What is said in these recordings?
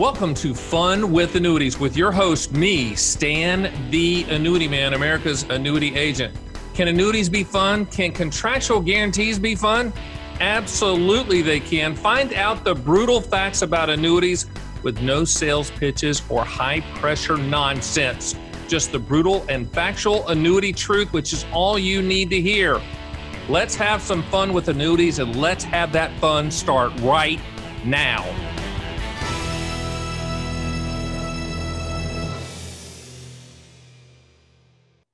Welcome to Fun with Annuities with your host, me, Stan the Annuity Man, America's annuity agent. Can annuities be fun? Can contractual guarantees be fun? Absolutely they can. Find out the brutal facts about annuities with no sales pitches or high-pressure nonsense. Just the brutal and factual annuity truth, which is all you need to hear. Let's have some fun with annuities, and let's have that fun start right now.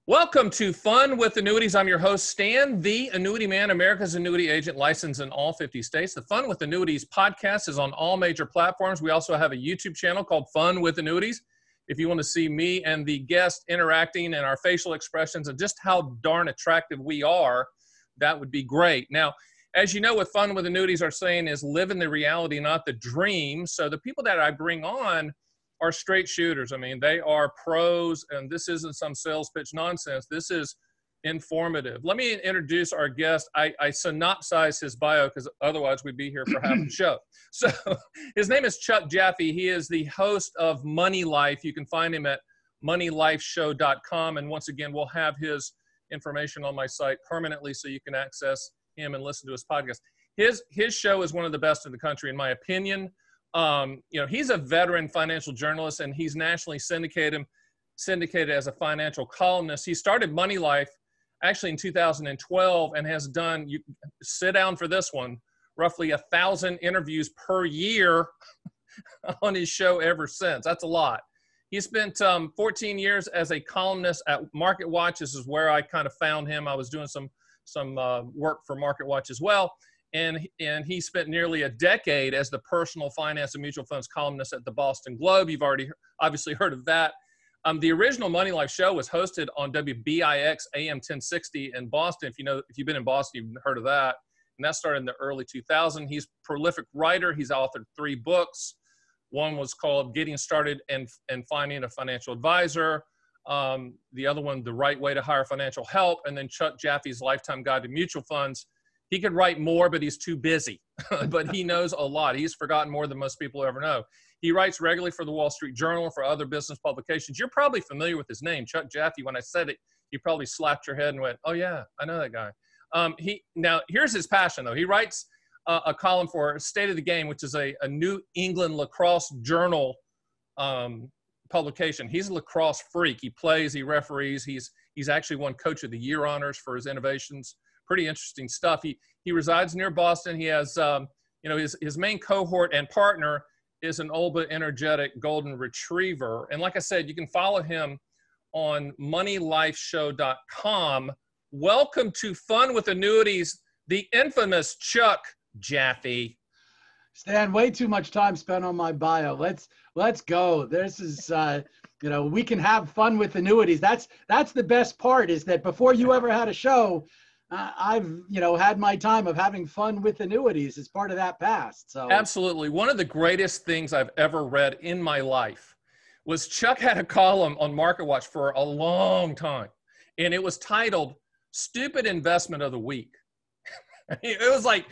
Welcome to Fun with Annuities. I'm your host, Stan, the Annuity Man, America's annuity agent, licensed in all 50 states. The Fun with Annuities podcast is on all major platforms. We also have a YouTube channel called Fun with Annuities. If you want to see me and the guest interacting and our facial expressions and just how darn attractive we are, that would be great. Now, as you know, what Fun with Annuities are saying is live in the reality, not the dream. So the people that I bring on are straight shooters. I mean, they are pros, and this isn't some sales pitch nonsense. This is informative. Let me introduce our guest. I synopsize his bio because otherwise we'd be here for half the show. So his name is Chuck Jaffe. He is the host of Money Life. You can find him at moneylifeshow.com. And once again, we'll have his information on my site permanently so you can access him and listen to his podcast. His show is one of the best in the country, in my opinion. He's a veteran financial journalist, and he's nationally syndicated as a financial columnist. He started Money Life actually in 2012 and has done, you sit down for this one, roughly 1,000 interviews per year on his show ever since. That's a lot. He spent 14 years as a columnist at Market Watch. This is where I kind of found him. I was doing some work for Market Watch as well. And he spent nearly a decade as the personal finance and mutual funds columnist at the Boston Globe. You've already obviously heard of that. The original Money Life show was hosted on WBIX AM 1060 in Boston. If you've been in Boston, you've heard of that. And that started in the early 2000s. He's a prolific writer. He's authored 3 books. One was called Getting Started and Finding a Financial Advisor. The other one, The Right Way to Hire Financial Help. And then Chuck Jaffe's Lifetime Guide to Mutual Funds. He could write more, but he's too busy. But he knows a lot. He's forgotten more than most people ever know. He writes regularly for the Wall Street Journal and for other business publications. You're probably familiar with his name, Chuck Jaffe. When I said it, you probably slapped your head and went, oh, yeah, I know that guy. Now, here's his passion, though. He writes a column for State of the Game, which is a New England lacrosse journal publication. He's a lacrosse freak. He plays, he referees. He's actually won Coach of the Year honors for his innovations. Pretty interesting stuff. He resides near Boston. He has, his main cohort and partner is an old but energetic golden retriever. And like I said, you can follow him on moneylifeshow.com. Welcome to Fun with Annuities, the infamous Chuck Jaffe. Stan, way too much time spent on my bio. Let's go. This is, we can have fun with annuities. That's the best part, is that before you ever had a show, I've, had my time of having fun with annuities as part of that past. So absolutely. One of the greatest things I've ever read in my life was Chuck had a column on Market Watch for a long time, and it was titled Stupid Investment of the Week. It was like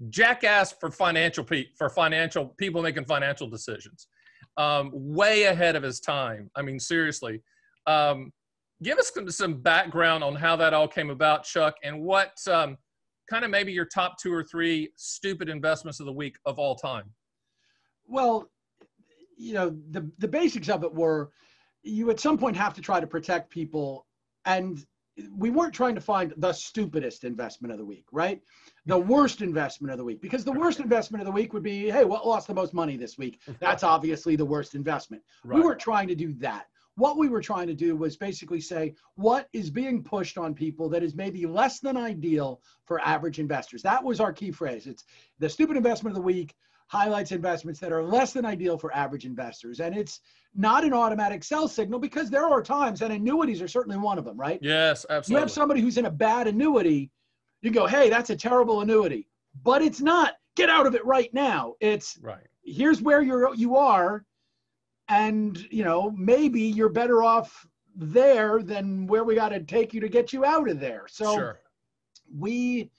jackass for financial people making financial decisions. Way ahead of his time. I mean, seriously. Give us some background on how that all came about, Chuck, and what kind of maybe your top 2 or 3 stupid investments of the week of all time. Well, the basics of it were you at some point have to try to protect people, and we weren't trying to find the stupidest investment of the week, right? The worst investment of the week, because the worst investment of the week would be, hey, what lost the most money this week? That's obviously the worst investment. Right. We weren't trying to do that. What we were trying to do was basically say, what is being pushed on people that is maybe less than ideal for average investors? That was our key phrase. It's the stupid investment of the week highlights investments that are less than ideal for average investors. And it's not an automatic sell signal, because there are times, and annuities are certainly one of them, right? Yes, absolutely. You have somebody who's in a bad annuity, you go, hey, that's a terrible annuity. But it's not, get out of it right now. It's, right. Here's where you are. And, maybe you're better off there than where we got to take you to get you out of there. So sure. We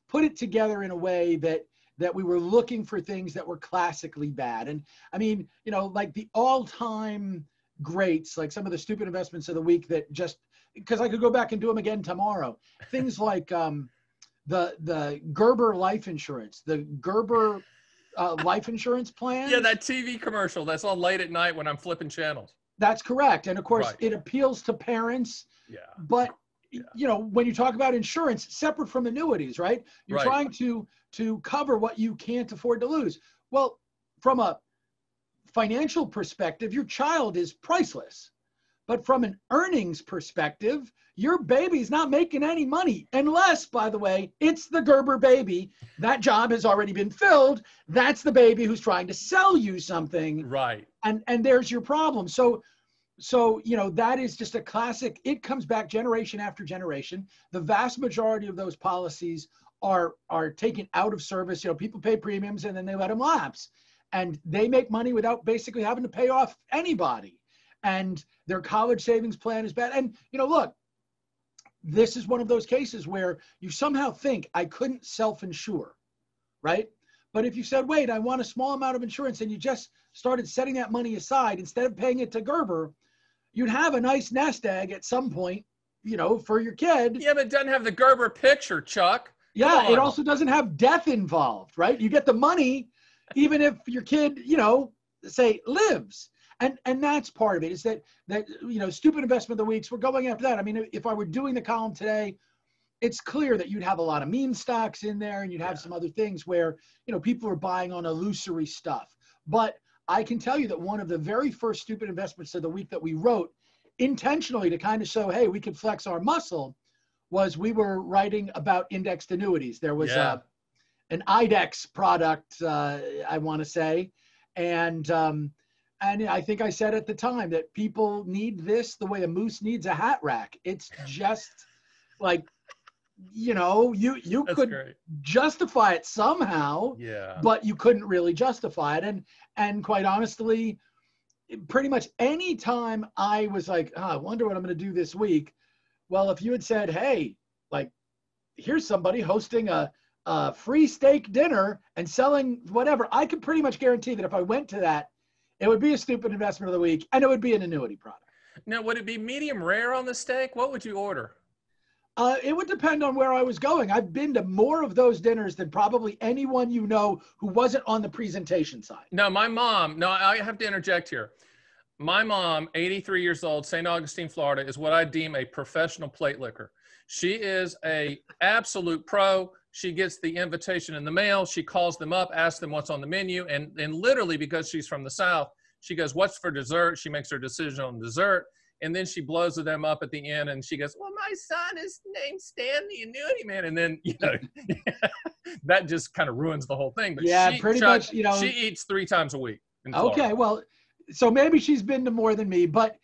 put it together in a way that that we were looking for things that were classically bad. And I mean, you know, like the all-time greats, like some of the stupid investments of the week that just, because I could go back and do them again tomorrow. Things like the Gerber life insurance, the Gerber life insurance plan. Yeah, that TV commercial that's on late at night when I'm flipping channels. That's correct. And of course, Right. it appeals to parents. Yeah. But, you know, when you talk about insurance, separate from annuities, right? You're Right. trying to cover what you can't afford to lose. Well, from a financial perspective, your child is priceless. But from an earnings perspective, your baby's not making any money unless, by the way, it's the Gerber baby. That job has already been filled. That's the baby who's trying to sell you something. Right. And there's your problem. So, you know, that is just a classic. It comes back generation after generation. The vast majority of those policies are taken out of service. You know, people pay premiums and then they let them lapse. And they make money without basically having to pay off anybody. And their college savings plan is bad. And, you know, look, this is one of those cases where you somehow think I couldn't self-insure, right? But if you said, wait, I want a small amount of insurance, and you just started setting that money aside instead of paying it to Gerber, you'd have a nice nest egg at some point, you know, for your kid. Yeah, but it doesn't have the Gerber picture, Chuck. Yeah, it also doesn't have death involved, right? You get the money even if your kid, you know, say lives. And that's part of it, is that you know, stupid investment of the weeks, we're going after that. I mean, if I were doing the column today, it's clear that you'd have a lot of meme stocks in there, and you'd have some other things where, you know, people are buying on illusory stuff. But I can tell you that one of the very first stupid investments of the week that we wrote intentionally to kind of show, hey, we could flex our muscle, was we were writing about indexed annuities. There was an IDEX product, I want to say, and I think I said at the time that people need this the way a moose needs a hat rack. It's just like, you know, you could justify it somehow, but you couldn't really justify it. And quite honestly, pretty much any time I was like, I wonder what I'm going to do this week. Well, if you had said, hey, like, here's somebody hosting a free steak dinner and selling whatever, I could pretty much guarantee that if I went to that, it would be a stupid investment of the week, and it would be an annuity product. Now, would it be medium rare on the steak? What would you order? It would depend on where I was going. I've been to more of those dinners than probably anyone you know who wasn't on the presentation side. No, my mom, no, I have to interject here. My mom, 83 years old, St. Augustine, Florida, is what I deem a professional plate licker. She is a absolute pro. She gets the invitation in the mail. She calls them up, asks them what's on the menu. And literally, because she's from the South, she goes, what's for dessert? She makes her decision on dessert. And then she blows them up at the end. And she goes, well, my son is named Stan, the annuity man. And then, you know, that just kind of ruins the whole thing. But yeah, pretty much, you know. She eats 3 times a week in Florida. Okay, well, so maybe she's been to more than me, but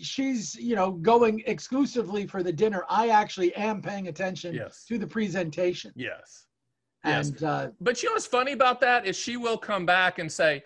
she's, you know, going exclusively for the dinner. I actually am paying attention to the presentation. Yes. And but you know what's funny about that is she will come back and say,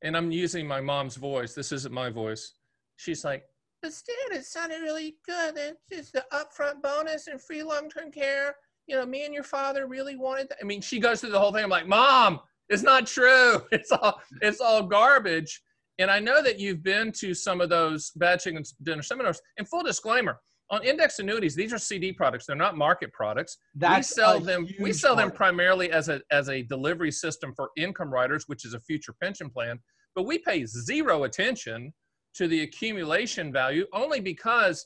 and I'm using my mom's voice, this isn't my voice. She's like, but Stan, it sounded really good. It's just the upfront bonus and free long-term care. You know, me and your father really wanted that. I mean, she goes through the whole thing. I'm like, Mom, it's not true. It's all garbage. And I know that you've been to some of those bad chicken dinner seminars. And full disclaimer, on index annuities, these are CD products. They're not market products. We sell them primarily as a delivery system for income riders, which is a future pension plan. But we pay zero attention to the accumulation value, only because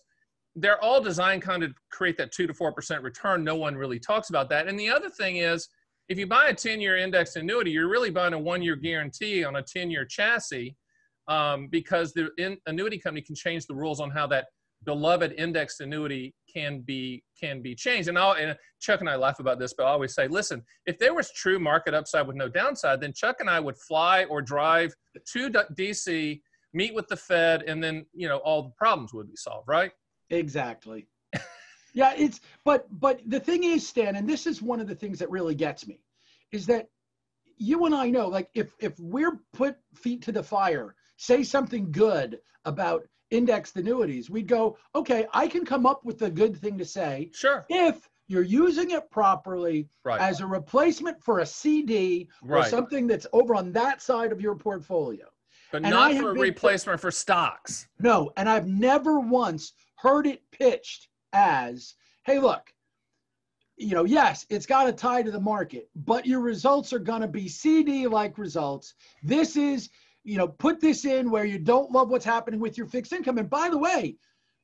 they're all designed kind of create that 2 to 4% return. No one really talks about that. And the other thing is, if you buy a 10-year indexed annuity, you're really buying a 1-year guarantee on a 10-year chassis. Because the annuity company can change the rules on how that beloved indexed annuity can be changed. And Chuck and I laugh about this, but I always say, listen, if there was true market upside with no downside, then Chuck and I would fly or drive to DC, meet with the Fed, and then, you know, all the problems would be solved, right? Exactly. Yeah, but the thing is, Stan, and this is one of the things that really gets me, is that you and I know, like, if we're put feet to the fire, say something good about indexed annuities, we'd go, okay, I can come up with a good thing to say. Sure. If you're using it properly Right. as a replacement for a CD or Right. something that's over on that side of your portfolio. But And not I for have a been replacement for stocks. No, and I've never once heard it pitched as, hey, look, you know, yes, it's got to tie to the market, but your results are going to be CD-like results. This is, you know, put this in where you don't love what's happening with your fixed income. And by the way,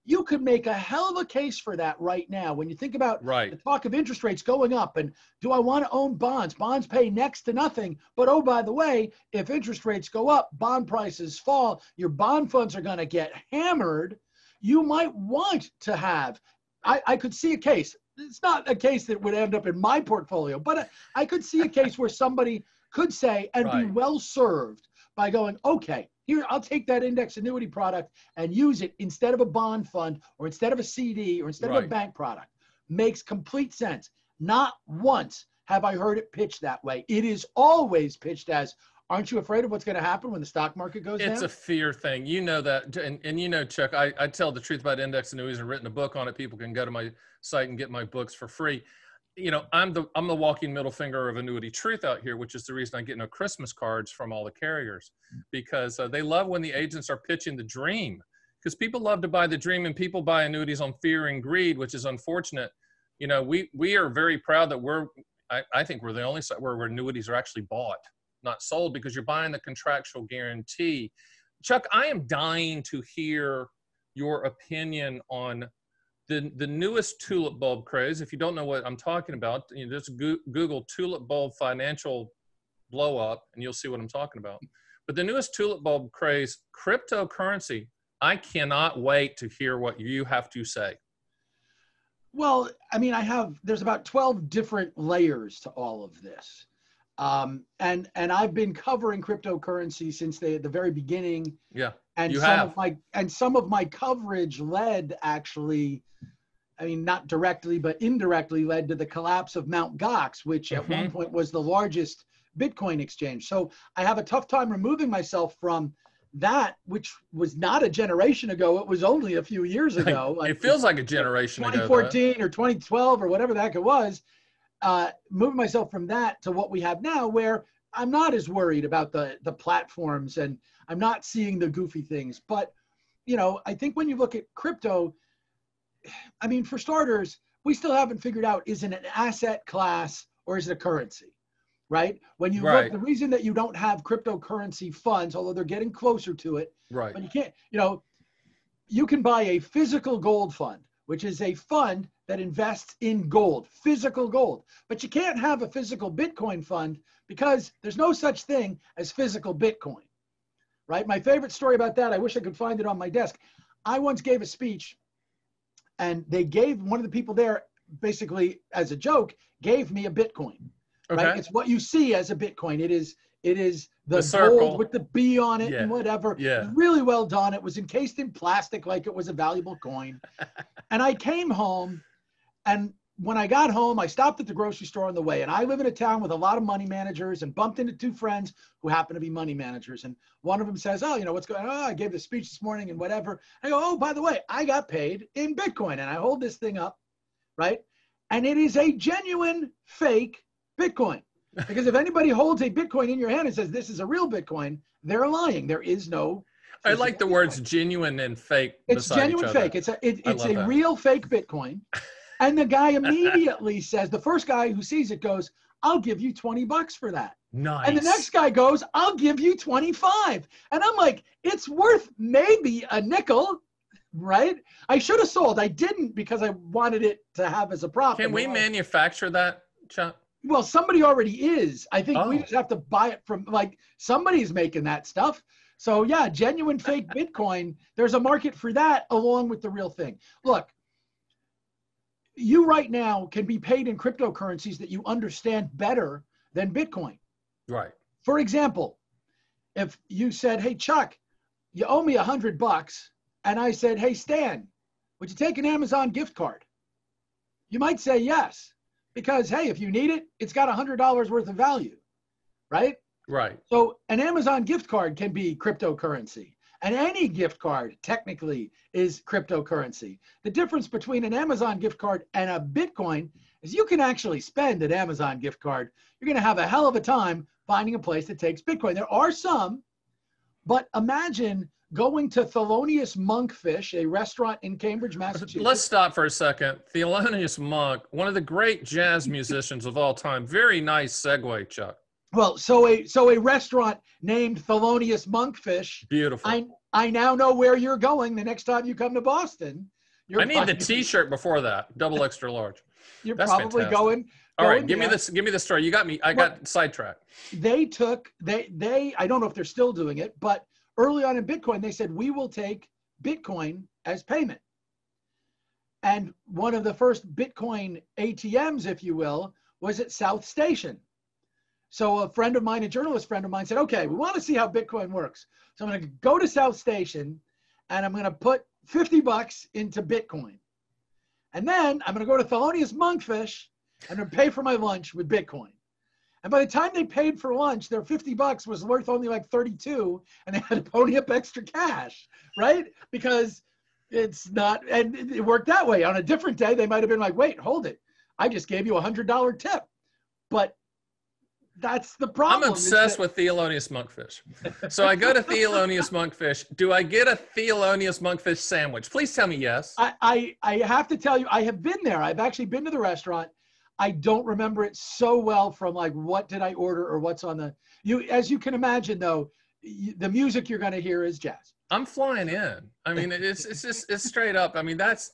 you could make a hell of a case for that right now. When you think about Right. the talk of interest rates going up and do I want to own bonds? Bonds pay next to nothing. But oh, by the way, if interest rates go up, bond prices fall, your bond funds are going to get hammered. You might want to have, I could see a case. It's not a case that would end up in my portfolio, but I could see a case where somebody could say and be Right. well served by going, okay, here, I'll take that index annuity product and use it instead of a bond fund or instead of a CD or instead of a Right. bank product. Makes complete sense. Not once have I heard it pitched that way. It is always pitched as, aren't you afraid of what's going to happen when the stock market goes down? It's a fear thing. You know that. And you know, Chuck, I tell the truth about index annuities and written a book on it. People can go to my site and get my books for free. You know, I'm the walking middle finger of annuity truth out here, which is the reason I get no Christmas cards from all the carriers, because they love when the agents are pitching the dream, because people love to buy the dream, and people buy annuities on fear and greed, which is unfortunate. You know, we are very proud that I think we're the only site where annuities are actually bought, not sold, because you're buying the contractual guarantee. Chuck, I am dying to hear your opinion on the newest tulip bulb craze. If you don't know what I'm talking about, you know, just Google tulip bulb financial blow up and you'll see what I'm talking about. But the newest tulip bulb craze, cryptocurrency, I cannot wait to hear what you have to say. Well, I mean, there's about 12 different layers to all of this. And I've been covering cryptocurrency since the very beginning. Yeah, and some of my coverage led, actually, I mean, not directly, but indirectly led to the collapse of Mt. Gox, which at one point was the largest Bitcoin exchange. So I have a tough time removing myself from that, which was not a generation ago. It was only a few years ago. It feels like a generation ago. 2014 or 2012 or whatever the heck it was. Moving myself from that to what we have now, where I'm not as worried about the platforms and I'm not seeing the goofy things. But, you know, I think when you look at crypto, I mean, for starters, we still haven't figured out, is it an asset class or is it a currency, right? When you look, the reason that you don't have cryptocurrency funds, although they're getting closer to it, right? But you can't, you know, you can buy a physical gold fund, which is a fund that invests in gold, physical gold. But you can't have a physical Bitcoin fund because there's no such thing as physical Bitcoin, right? My favorite story about that, I wish I could find it on my desk. I once gave a speech and they gave one of the people there, basically as a joke, gave me a Bitcoin, right? It's what you see as a Bitcoin. It is the gold with the B on it and whatever. Yeah. It was really well done. It was encased in plastic like it was a valuable coin. And I came home, and when I got home, I stopped at the grocery store on the way. And I live in a town with a lot of money managers, and bumped into two friends who happen to be money managers. And one of them says, oh, you know, what's going on? Oh, I gave the speech this morning and whatever. I go, oh, by the way, I got paid in Bitcoin. And I hold this thing up, right? And it is a genuine fake Bitcoin. Because if anybody holds a Bitcoin in your hand and says this is a real Bitcoin, they're lying. There is no. I like the words genuine and fake. It's genuine fake. It's a real fake Bitcoin. And the guy immediately says, the first guy who sees it goes, I'll give you $20 for that. Nice. And the next guy goes, I'll give you 25. And I'm like, it's worth maybe a nickel, right? I should have sold. I didn't because I wanted it to have as a profit. Can we manufacture that, Chuck? Well, somebody already is. I think we just have to buy it from, like, somebody's making that stuff. So yeah, genuine fake Bitcoin, there's a market for that along with the real thing. Look, you right now can be paid in cryptocurrencies that you understand better than Bitcoin. Right. For example, if you said, hey, Chuck, you owe me $100, and I said, hey, Stan, would you take an Amazon gift card? You might say yes, because, hey, if you need it, it's got $100 worth of value, right? Right. So an Amazon gift card can be cryptocurrency. And any gift card technically is cryptocurrency. The difference between an Amazon gift card and a Bitcoin is you can actually spend an Amazon gift card. You're going to have a hell of a time finding a place that takes Bitcoin. There are some, but imagine going to Thelonious Monkfish, a restaurant in Cambridge, Massachusetts. Let's stop for a second. Thelonious Monk, one of the great jazz musicians of all time. Very nice segue, Chuck. Well, so a restaurant named Thelonious Monkfish. Beautiful. I now know where you're going the next time you come to Boston. I need the T-shirt before that, double extra large. That's probably fantastic. going. All right, give me this. Give me the story. You got me. I got sidetracked. They I don't know if they're still doing it, but early on in Bitcoin, they said we will take Bitcoin as payment. And one of the first Bitcoin ATMs, if you will, was at South Station. So a friend of mine, a journalist friend of mine, said, "Okay, we want to see how Bitcoin works. So I'm going to go to South Station, and I'm going to put $50 into Bitcoin. And then I'm going to go to Thelonious Monkfish and I'm going to pay for my lunch with Bitcoin." And by the time they paid for lunch, their $50 was worth only like 32, and they had to pony up extra cash, right? Because it's not, and it worked that way. On a different day, they might have been like, "Wait, hold it. I just gave you a $100 tip." But that's the problem. I'm obsessed with Thelonious Monkfish. So I go to Thelonious Monkfish. Do I get a Thelonious Monkfish sandwich? Please tell me yes. I have to tell you, I have been there. I've actually been to the restaurant. I don't remember it so well from like what did I order or what's on the, as you can imagine though, the music you're going to hear is jazz. I'm flying in. I mean, it's straight up. I mean, that's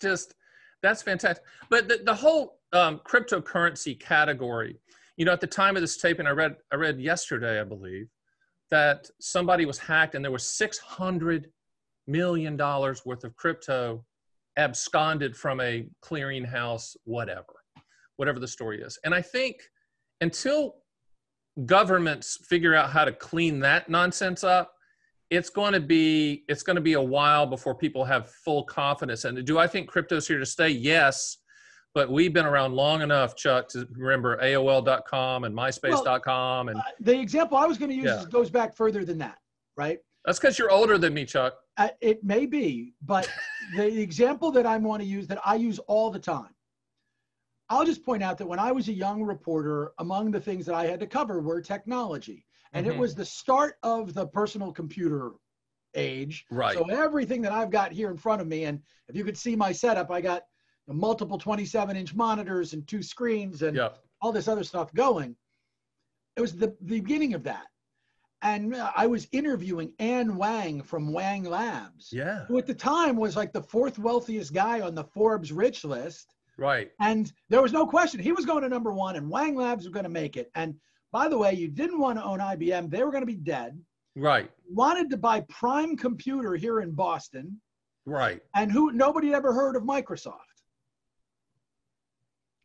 fantastic. But the whole cryptocurrency category, at the time of this taping, I read yesterday, I believe, that somebody was hacked and there was $600 million worth of crypto absconded from a clearinghouse, whatever the story is. And I think until governments figure out how to clean that nonsense up, it's going to be a while before people have full confidence. And do I think crypto's here to stay? Yes. But we've been around long enough, Chuck, to remember AOL.com and MySpace.com. And the example I was going to use goes back further than that, right? That's because you're older than me, Chuck. It may be, but the example that I want to use, that I use all the time, I'll just point out that when I was a young reporter, among the things that I had to cover were technology. And it was the start of the personal computer age. Right. So everything that I've got here in front of me, and if you could see my setup, I got multiple 27-inch monitors and 2 screens and all this other stuff going. It was the beginning of that. And I was interviewing Ann Wang from Wang Labs, who at the time was like the 4th wealthiest guy on the Forbes rich list. Right. And there was no question. He was going to number 1 and Wang Labs was going to make it. And by the way, you didn't want to own IBM. They were going to be dead. Right. Wanted to buy Prime Computer here in Boston. Right. And nobody ever heard of Microsoft.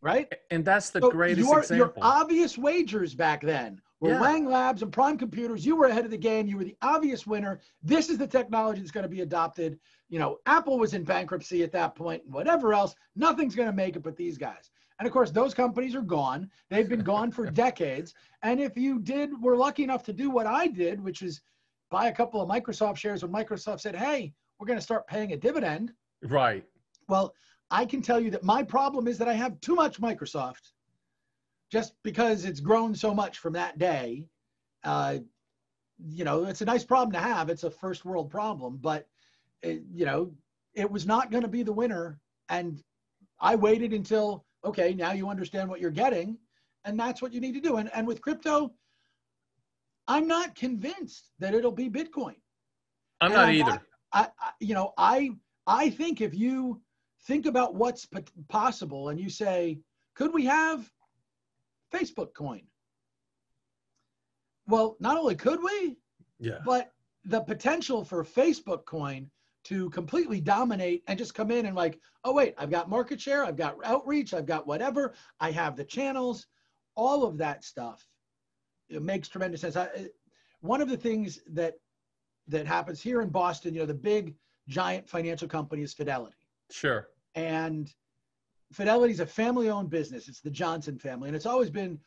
Right? And that's the greatest example. Your obvious wagers back then were Wang Labs and Prime Computers. You were ahead of the game. You were the obvious winner. This is the technology that's going to be adopted. Apple was in bankruptcy at that point and whatever else. Nothing's going to make it but these guys. And of course, those companies are gone. They've been gone for decades. And if you were lucky enough to do what I did, which is buy a couple of Microsoft shares when Microsoft said, "Hey, we're going to start paying a dividend." Right. Well, I can tell you that my problem is that I have too much Microsoft just because it's grown so much from that day. It's a nice problem to have. It's a first world problem, but it was not going to be the winner. And I waited until, okay, now you understand what you're getting. And that's what you need to do. And with crypto, I'm not convinced that it'll be Bitcoin. I'm not either. I think if you think about what's possible and you say, could we have Facebook coin? Well, not only could we, but the potential for Facebook coin to completely dominate and just come in and like, oh wait, I've got market share, I've got outreach, I've got whatever, I have the channels, all of that stuff, it makes tremendous sense. One of the things that happens here in Boston, the big giant financial company is Fidelity. Sure. And Fidelity is a family-owned business. It's the Johnson family. And it's always been,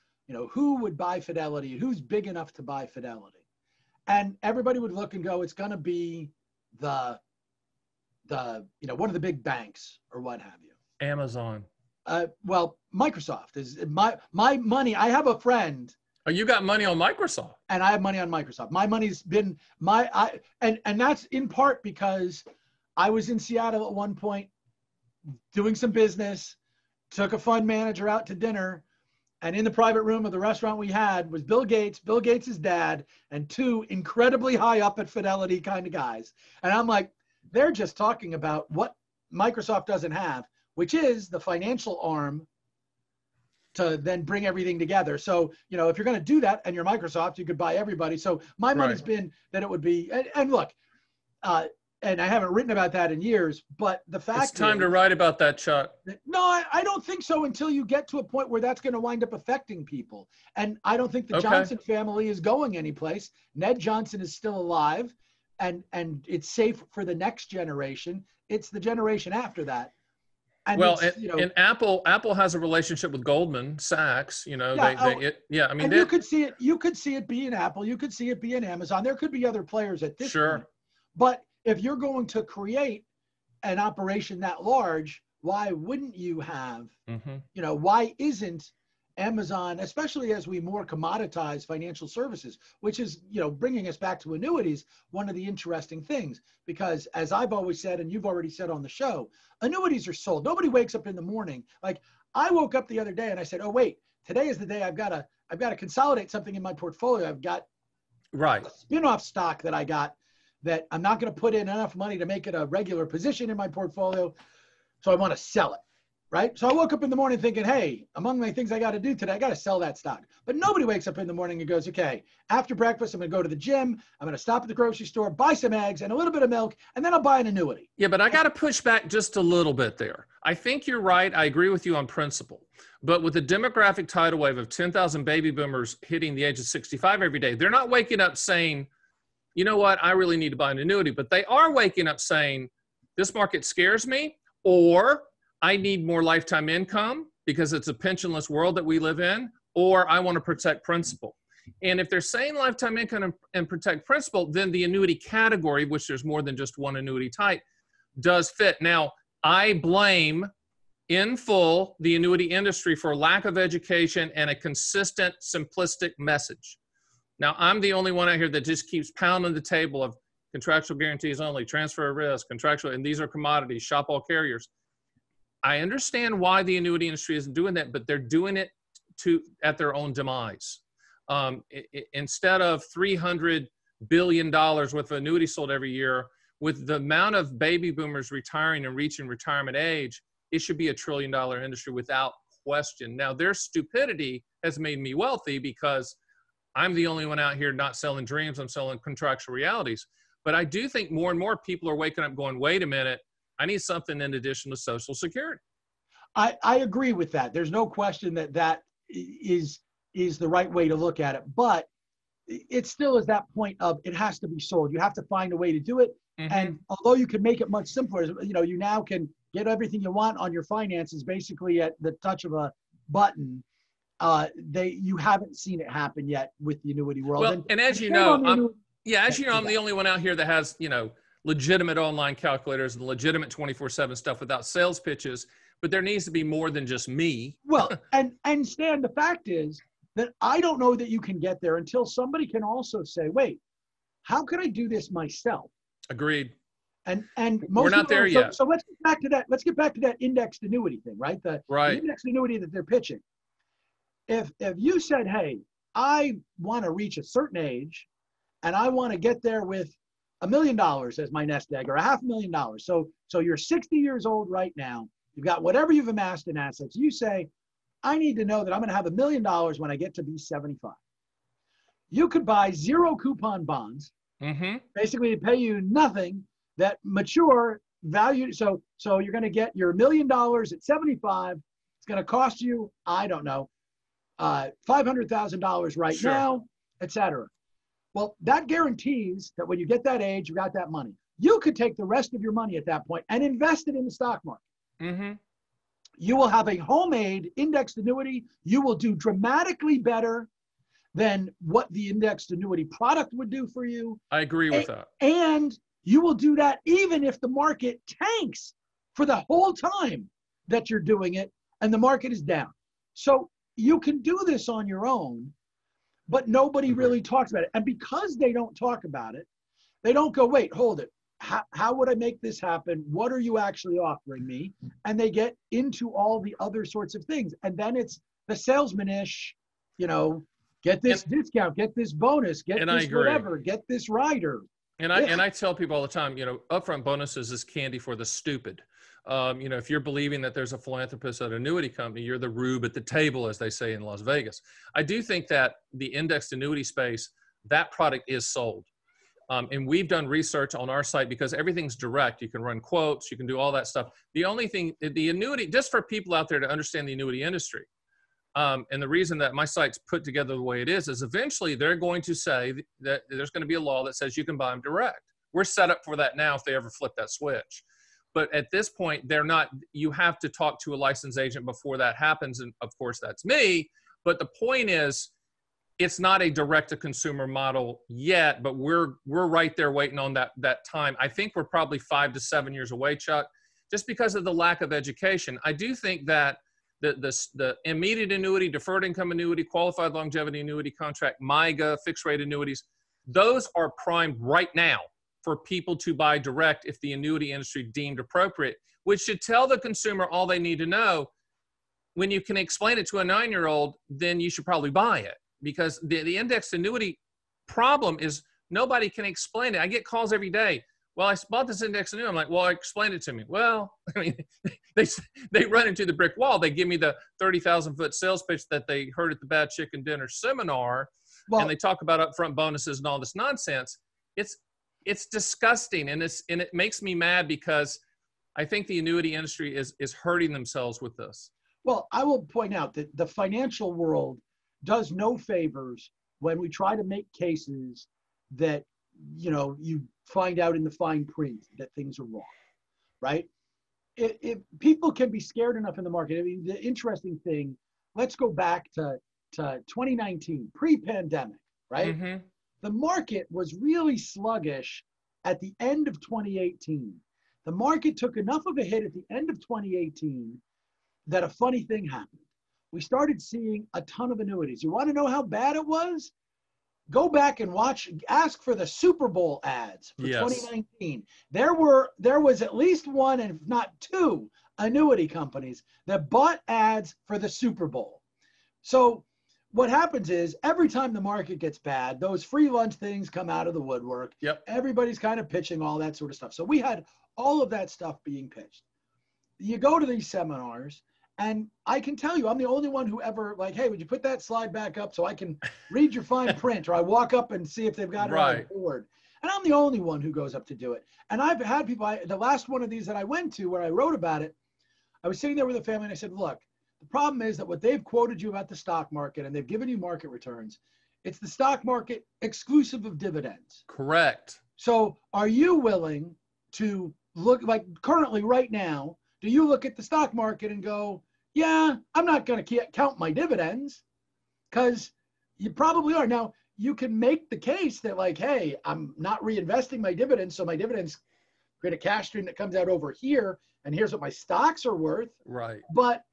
who would buy Fidelity? Who's big enough to buy Fidelity? And everybody would look and go, it's going to be the one of the big banks or what have you. Amazon. Well, Microsoft is my money. I have a friend. Oh, you got money on Microsoft. And I have money on Microsoft. My money's been and that's in part because I was in Seattle at one point doing some business, took a fund manager out to dinner, and in the private room of the restaurant we had was Bill Gates' dad, and two incredibly high up at Fidelity kind of guys. And I'm like, they're just talking about what Microsoft doesn't have, which is the financial arm to then bring everything together. So, you know, if you're going to do that and you're Microsoft, you could buy everybody. So my money's been that it would be, and look, and I haven't written about that in years, but the fact it's time to write about that, Chuck. No, I don't think so until you get to a point where that's going to wind up affecting people. And I don't think the Johnson family is going anyplace. Ned Johnson is still alive, and it's safe for the next generation. It's the generation after that. And well, and Apple has a relationship with Goldman Sachs. You know, I mean, you could see it. You could see it being Apple. You could see it being Amazon. There could be other players at this point. But if you're going to create an operation that large, why wouldn't you have? You know, why isn't Amazon, especially as we more commoditize financial services, which is, you know, bringing us back to annuities, one of the interesting things, because as I've always said, and you've already said on the show, annuities are sold. Nobody wakes up in the morning. Like I woke up the other day and I said, oh, wait, today is the day I've got to consolidate something in my portfolio. I've got a spin-off stock that I got that I'm not going to put in enough money to make it a regular position in my portfolio. So I want to sell it. Right? So I woke up in the morning thinking, hey, among the things I got to do today, I got to sell that stock. But nobody wakes up in the morning and goes, okay, after breakfast, I'm going to go to the gym. I'm going to stop at the grocery store, buy some eggs and a little bit of milk, and then I'll buy an annuity. Yeah, but I got to push back just a little bit there. I think you're right. I agree with you on principle. But with the demographic tidal wave of 10,000 baby boomers hitting the age of 65 every day, they're not waking up saying, you know what, I really need to buy an annuity. But they are waking up saying, this market scares me, or I need more lifetime income because it's a pensionless world that we live in, or I want to protect principal. And if they're saying lifetime income and protect principal, then the annuity category, which there's more than just one annuity type, does fit. Now, I blame in full the annuity industry for lack of education and a consistent, simplistic message. Now, I'm the only one out here that just keeps pounding the table of contractual guarantees only, transfer of risk, contractual, and these are commodities, shop all carriers. I understand why the annuity industry isn't doing that, but they're doing it at their own demise. Instead of $300 billion worth of annuity sold every year, with the amount of baby boomers retiring and reaching retirement age, it should be $1 trillion industry without question. Now, their stupidity has made me wealthy because I'm the only one out here not selling dreams, I'm selling contractual realities. But I do think more and more people are waking up going, wait a minute, I need something in addition to Social Security. I agree with that. There's no question that is the right way to look at it. But it still is that point of it has to be sold. You have to find a way to do it. And although you can make it much simpler, you know, you now can get everything you want on your finances basically at the touch of a button. You haven't seen it happen yet with the annuity world. Well, and as you know, I'm the only one out here that has, you know, legitimate online calculators and legitimate 24/7 stuff without sales pitches, but there needs to be more than just me. Well, and Stan, the fact is that I don't know that you can get there until somebody can also say, wait, how can I do this myself? Agreed. And we're not there yet. So let's get back to that. Let's get back to that indexed annuity thing, right? The indexed annuity that they're pitching. If you said, hey, I want to reach a certain age and I want to get there with $1 million as my nest egg, or $500,000. So you're 60 years old right now. You've got whatever you've amassed in assets. You say, I need to know that I'm going to have $1 million when I get to be 75. You could buy 0 coupon bonds, basically to pay you nothing, that mature value. So you're going to get your $1 million at 75. It's going to cost you, I don't know, $500,000 right now, et cetera. Well, that guarantees that when you get that age, you got that money. You could take the rest of your money at that point and invest it in the stock market. You will have a homemade indexed annuity. You will do dramatically better than what the indexed annuity product would do for you. I agree with that. And you will do that even if the market tanks for the whole time that you're doing it. and the market is down. So you can do this on your own, but nobody really talks about it. And because they don't talk about it, they don't go, wait, hold it. How would I make this happen? What are you actually offering me? And they get into all the other sorts of things. And then it's the salesman-ish, get this discount, get this bonus, get this whatever, get this rider. And I tell people all the time, upfront bonuses is candy for the stupid. If you're believing that there's a philanthropist at an annuity company, you're the rube at the table, as they say in Las Vegas. I do think that the indexed annuity space, that product is sold. And we've done research on our site because everything's direct. You can run quotes, you can do all that stuff. The only thing, the annuity, just for people out there to understand the annuity industry, and the reason that my site's put together the way it is eventually they're going to say that there's going to be a law that says you can buy them direct. We're set up for that now if they ever flip that switch. But at this point, they're not, you have to talk to a licensed agent before that happens. And of course, that's me. But the point is, it's not a direct-to-consumer model yet, but we're right there waiting on that time. I think we're probably 5 to 7 years away, Chuck, just because of the lack of education. I do think that the immediate annuity, deferred income annuity, qualified longevity annuity contract, MIGA, fixed-rate annuities, those are primed right now for people to buy direct if the annuity industry deemed appropriate, which should tell the consumer all they need to know. When you can explain it to a 9-year-old, then you should probably buy it. Because the indexed annuity problem is nobody can explain it. I get calls every day. Well, I bought this indexed annuity. I'm like, well, explain it to me. Well, I mean, they run into the brick wall. They give me the 30,000-foot sales pitch that they heard at the Bad Chicken Dinner seminar, and they talk about upfront bonuses and all this nonsense. It's disgusting, and it makes me mad because I think the annuity industry is hurting themselves with this. Well, I will point out that the financial world does no favors when we try to make cases that, you find out in the fine print that things are wrong, right? If people can be scared enough in the market. I mean, the interesting thing, let's go back to 2019, pre-pandemic, right? Mm-hmm. The market was really sluggish at the end of 2018. The market took enough of a hit at the end of 2018 that a funny thing happened. We started seeing a ton of annuities. You want to know how bad it was? Go back and ask for the Super Bowl ads for 2019. There was at least one, and if not two, annuity companies that bought ads for the Super Bowl. So what happens is every time the market gets bad, those free lunch things come out of the woodwork. Yep. Everybody's kind of pitching all that sort of stuff. So we had all of that stuff being pitched. You go to these seminars, and I can tell you, I'm the only one who ever hey, would you put that slide back up so I can read your fine print? Or I walk up and see if they've got it on the board. And I'm the only one who goes up to do it. And I've had people, the last one of these that I went to where I wrote about it, I was sitting there with a family and I said, look, the problem is that what they've quoted you about the stock market and they've given you market returns, it's the stock market exclusive of dividends. Correct. So are you willing to look, currently right now, do you look at the stock market and go, yeah, I'm not going to count my dividends? Because you probably are. Now, you can make the case that hey, I'm not reinvesting my dividends, so my dividends create a cash stream that comes out over here, and here's what my stocks are worth. Right. But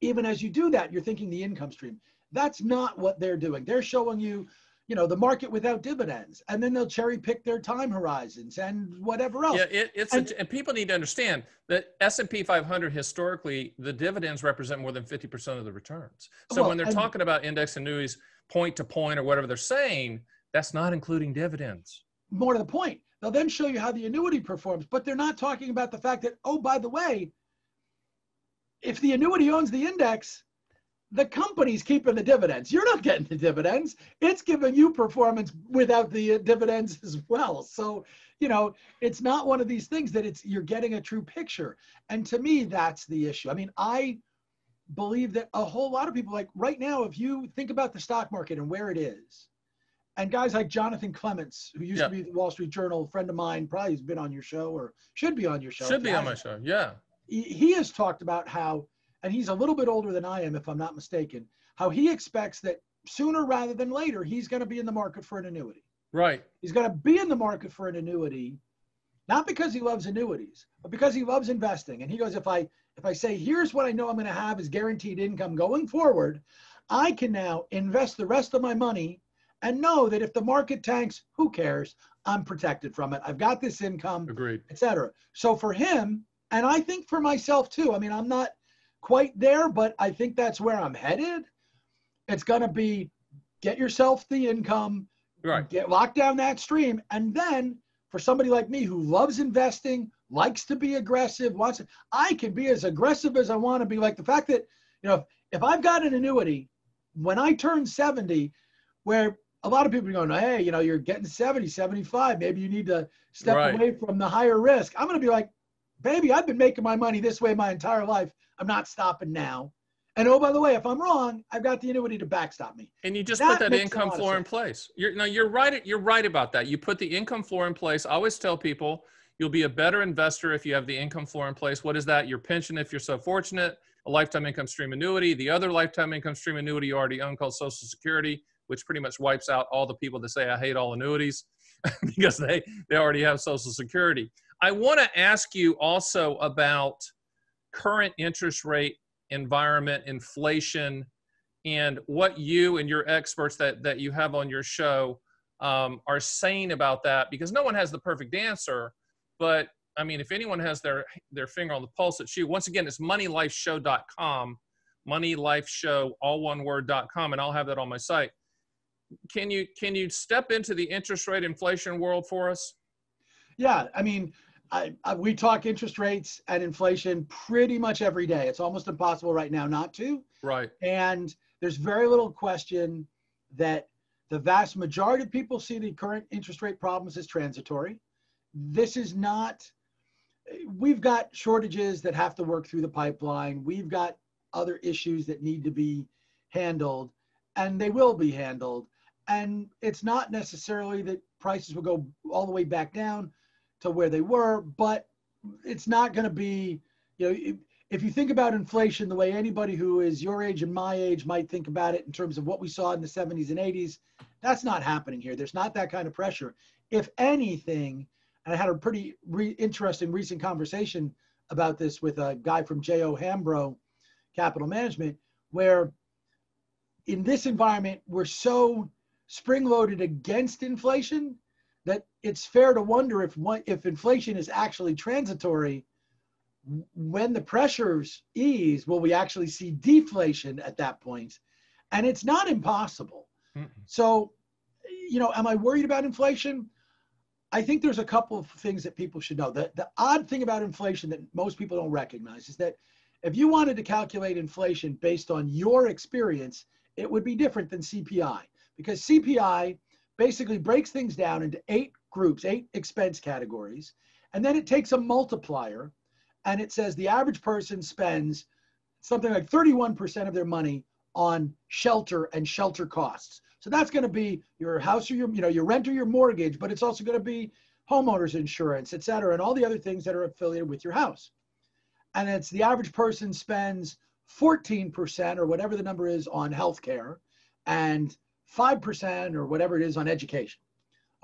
even as you do that, you're thinking the income stream. That's not what they're doing. They're showing you, the market without dividends, and then they'll cherry pick their time horizons and whatever else. Yeah, and people need to understand that S&P 500 historically, the dividends represent more than 50% of the returns. So when they're talking about index annuities point to point or whatever they're saying, that's not including dividends. More to the point, they'll then show you how the annuity performs, but they're not talking about the fact that, oh, by the way, if the annuity owns the index, the company's keeping the dividends. You're not getting the dividends. It's giving you performance without the dividends as well. So, it's not one of these things that you're getting a true picture. And to me, that's the issue. I mean, I believe that a whole lot of people, right now, if you think about the stock market and where it is, and guys like Jonathan Clements, who used to be the Wall Street Journal, a friend of mine, probably has been on your show or should be on your show. Should be on my show, yeah. He has talked about how, and he's a little bit older than I am, if I'm not mistaken, how he expects that sooner rather than later, he's going to be in the market for an annuity. Right. He's going to be in the market for an annuity, not because he loves annuities, but because he loves investing. And he goes, if I if I say, here's what I know I'm going to have as guaranteed income going forward, I can now invest the rest of my money and know that if the market tanks, who cares? I'm protected from it. I've got this income, Agreed. et cetera. So for him, and I think for myself too, I mean, I'm not quite there, but I think that's where I'm headed. It's going to be get yourself the income, Right. get lock down that stream. And then for somebody like me who loves investing, likes to be aggressive, I can be as aggressive as I want to be. Like the fact that, if I've got an annuity, when I turn 70, where a lot of people are going, hey, you're getting 70, 75, maybe you need to step away from the higher risk. I'm going to be like, baby, I've been making my money this way my entire life. I'm not stopping now. And oh, by the way, if I'm wrong, I've got the annuity to backstop me. And you just put that income floor in place. You're right. You're right about that. You put the income floor in place. I always tell people you'll be a better investor if you have the income floor in place. What is that? Your pension, if you're so fortunate, a lifetime income stream annuity, the other lifetime income stream annuity you already own called Social Security, which pretty much wipes out all the people that say I hate all annuities because they already have Social Security. I want to ask you also about current interest rate environment, inflation, and what you and your experts that you have on your show are saying about that, because no one has the perfect answer. But I mean, if anyone has their finger on the pulse, it's you. Once again, it's moneylifeshow.com, moneylifeshow, all one word.com, and I'll have that on my site. Can you step into the interest rate inflation world for us? Yeah, I mean, we talk interest rates and inflation pretty much every day. It's almost impossible right now not to. Right. And there's very little question that the vast majority of people see the current interest rate problems as transitory. This is not, we've got shortages that have to work through the pipeline. We've got other issues that need to be handled, and they will be handled. And it's not necessarily that prices will go all the way back down to where they were, but it's not going to be, if you think about inflation the way anybody who is your age and my age might think about it in terms of what we saw in the 70s and 80s, that's not happening here. There's not that kind of pressure. If anything, and I had a pretty interesting recent conversation about this with a guy from J.O. Hambro Capital Management, where in this environment, we're so spring-loaded against inflation that it's fair to wonder if inflation is actually transitory. When the pressures ease, will we actually see deflation at that point? And it's not impossible. Mm-mm. So, am I worried about inflation? I think there's a couple of things that people should know. The odd thing about inflation that most people don't recognize is that if you wanted to calculate inflation based on your experience, it would be different than CPI, because CPI basically breaks things down into 8 groups, 8 expense categories, and then it takes a multiplier and it says the average person spends something like 31% of their money on shelter and shelter costs. So that's going to be your house or your rent or your mortgage, but it's also going to be homeowners insurance, et cetera, and all the other things that are affiliated with your house. And it's the average person spends 14% or whatever the number is on healthcare and 5% or whatever it is on education.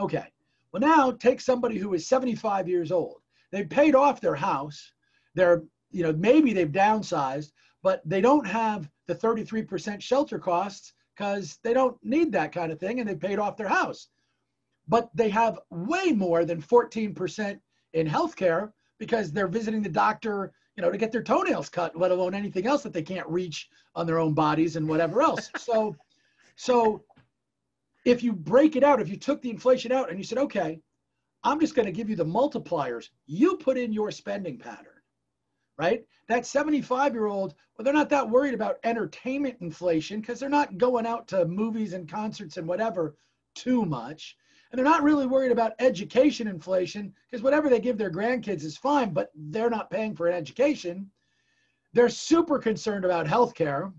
Okay, well now take somebody who is 75 years old. They paid off their house. They're, maybe they've downsized, but they don't have the 33% shelter costs because they don't need that kind of thing, and they paid off their house. But they have way more than 14% in healthcare because they're visiting the doctor, to get their toenails cut, let alone anything else that they can't reach on their own bodies and whatever else. So if you break it out, if you took the inflation out and you said, okay, I'm just going to give you the multipliers, you put in your spending pattern, right? That 75-year-old, well, they're not that worried about entertainment inflation because they're not going out to movies and concerts and whatever too much. And they're not really worried about education inflation because whatever they give their grandkids is fine, but they're not paying for an education. They're super concerned about healthcare.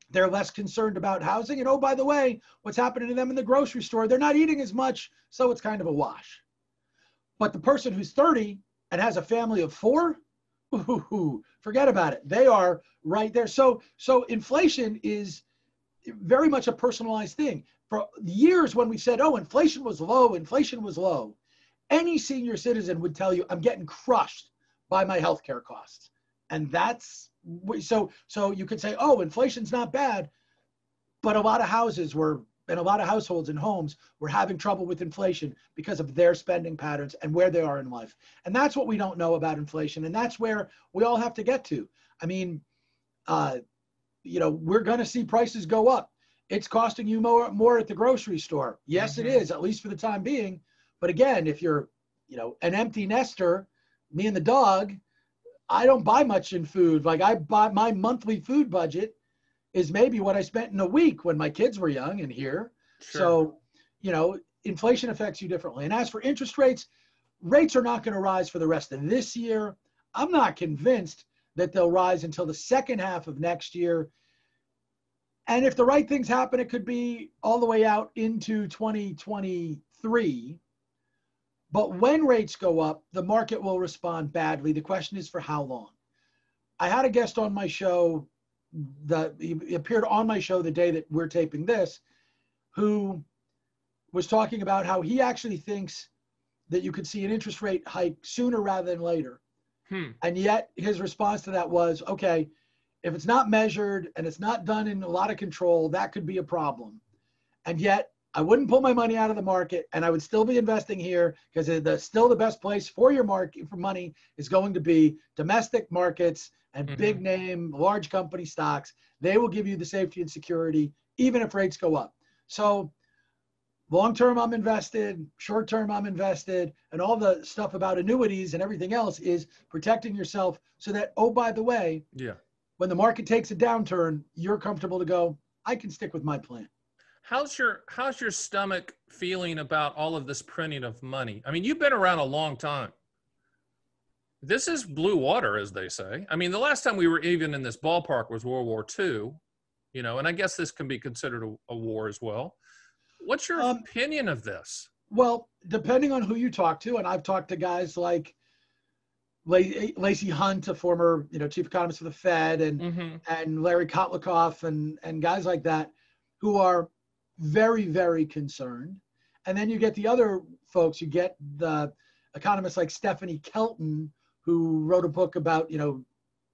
They're less concerned about housing. And oh, by the way, what's happening to them in the grocery store, they're not eating as much, so it's kind of a wash. But the person who's 30 and has a family of 4, forget about it. They are right there. So inflation is very much a personalized thing. For years when we said, oh, inflation was low, any senior citizen would tell you, I'm getting crushed by my healthcare costs. And that's, so you could say, oh, inflation's not bad, but a lot of houses were, and a lot of households and homes were having trouble with inflation because of their spending patterns and where they are in life. And that's what we don't know about inflation. And that's where we all have to get to. I mean, we're going to see prices go up. It's costing you more at the grocery store. Yes, it is, at least for the time being. But again, if you're, an empty nester, me and the dog, I don't buy much in food. Like I buy, my monthly food budget is maybe what I spent in a week when my kids were young and here. Sure. So, inflation affects you differently. And as for interest rates, rates are not going to rise for the rest of this year. I'm not convinced that they'll rise until the second half of next year. And if the right things happen, it could be all the way out into 2023. But when rates go up, the market will respond badly. The question is for how long? I had a guest on my show, he appeared on my show the day that we're taping this, who was talking about how he actually thinks that you could see an interest rate hike sooner rather than later. And yet his response to that was, okay, if it's not measured and it's not done in a lot of control, that could be a problem. And yet I wouldn't pull my money out of the market, and I would still be investing here because still the best place for your market for money is going to be domestic markets and big name, large company stocks. They will give you the safety and security, even if rates go up. So long-term, I'm invested, short-term, I'm invested, and all the stuff about annuities and everything else is protecting yourself so that, oh, by the way, when the market takes a downturn, you're comfortable to go, I can stick with my plan. How's your stomach feeling about all of this printing of money? I mean, you've been around a long time. This is blue water, as they say. I mean, the last time we were even in this ballpark was World War II, and I guess this can be considered a war as well. What's your opinion of this? Well, depending on who you talk to, and I've talked to guys like Lacey Hunt, a former chief economist for the Fed, and Larry Kotlikoff and guys like that who are very, very concerned. And then you get the other folks, you get the economists like Stephanie Kelton, who wrote a book about,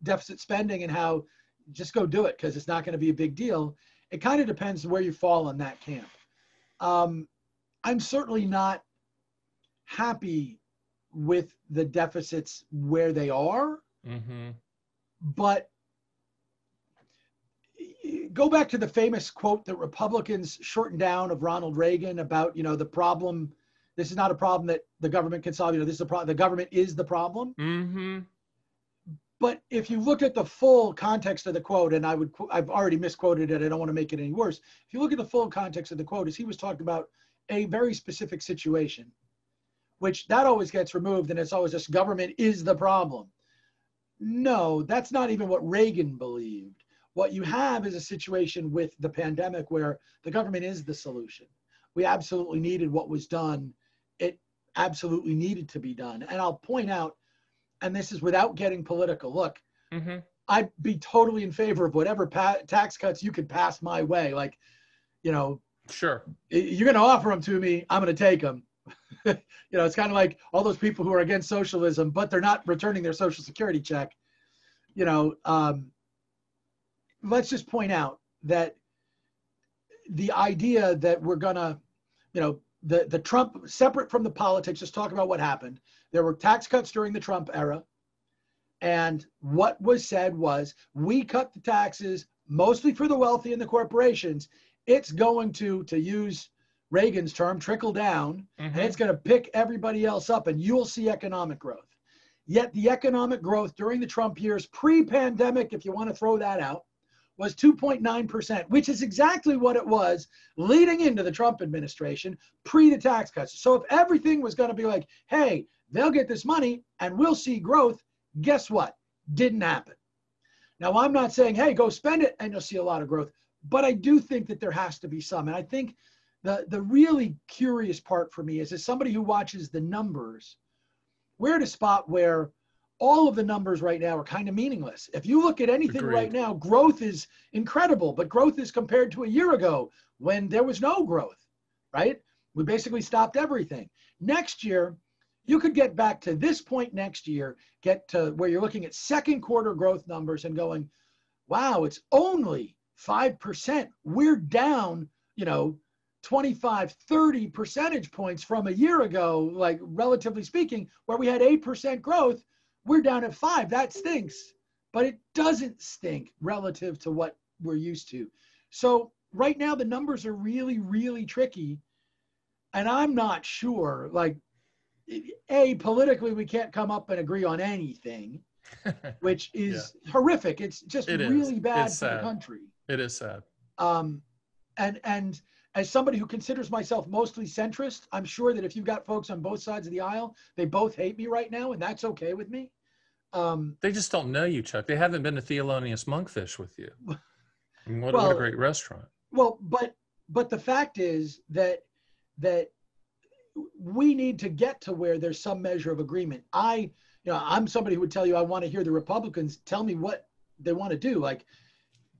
deficit spending and how just go do it because it's not going to be a big deal. It kind of depends where you fall in that camp. I'm certainly not happy with the deficits where they are, but go back to the famous quote that Republicans shortened down of Ronald Reagan about, the problem. This is not a problem that the government can solve. This is a problem. The government is the problem. But if you look at the full context of the quote, and I've already misquoted it. I don't want to make it any worse. If you look at the full context of the quote, is he was talking about a very specific situation, which that always gets removed. And it's always just government is the problem. No, that's not even what Reagan believed. What you have is a situation with the pandemic where the government is the solution. We absolutely needed what was done. It absolutely needed to be done. And I'll point out, and this is without getting political, look, I'd be totally in favor of whatever tax cuts you could pass my way. Like, sure, you're going to offer them to me, I'm going to take them. It's kind of like all those people who are against socialism, but they're not returning their Social Security check. Let's just point out that the idea that we're going to, the Trump, separate from the politics, just talk about what happened. There were tax cuts during the Trump era. And what was said was, we cut the taxes mostly for the wealthy and the corporations. It's going to use Reagan's term, trickle down, and it's going to pick everybody else up, and you'll see economic growth. Yet the economic growth during the Trump years, pre-pandemic, if you want to throw that out, was 2.9%, which is exactly what it was leading into the Trump administration, pre the tax cuts. So if everything was going to be like, hey, they'll get this money and we'll see growth, guess what? Didn't happen. Now, I'm not saying, hey, go spend it and you'll see a lot of growth, but I do think that there has to be some. And I think the really curious part for me is, as somebody who watches the numbers, we're at a spot where all of the numbers right now are kind of meaningless. If you look at anything right now, growth is incredible, but growth is compared to a year ago when there was no growth, right? We basically stopped everything. Next year, You could get back to this point next year, get to where you're looking at second quarter growth numbers and going, wow, it's only 5%. We're down, 25, 30 percentage points from a year ago, like relatively speaking, where we had 8% growth. We're down at 5. That stinks, but it doesn't stink relative to what we're used to. So right now the numbers are really, really tricky. And I'm not sure, like, politically, we can't come up and agree on anything, which is horrific. It's just really bad for the country. It is sad. And as somebody who considers myself mostly centrist, I'm sure that if you've got folks on both sides of the aisle, they both hate me right now, and that's okay with me. They just don't know you, Chuck. They haven't been to Thelonious Monkfish with you. I mean, what a great restaurant. Well, but the fact is that we need to get to where there's some measure of agreement. I'm somebody who would tell you I want to hear the Republicans tell me what they want to do. Like,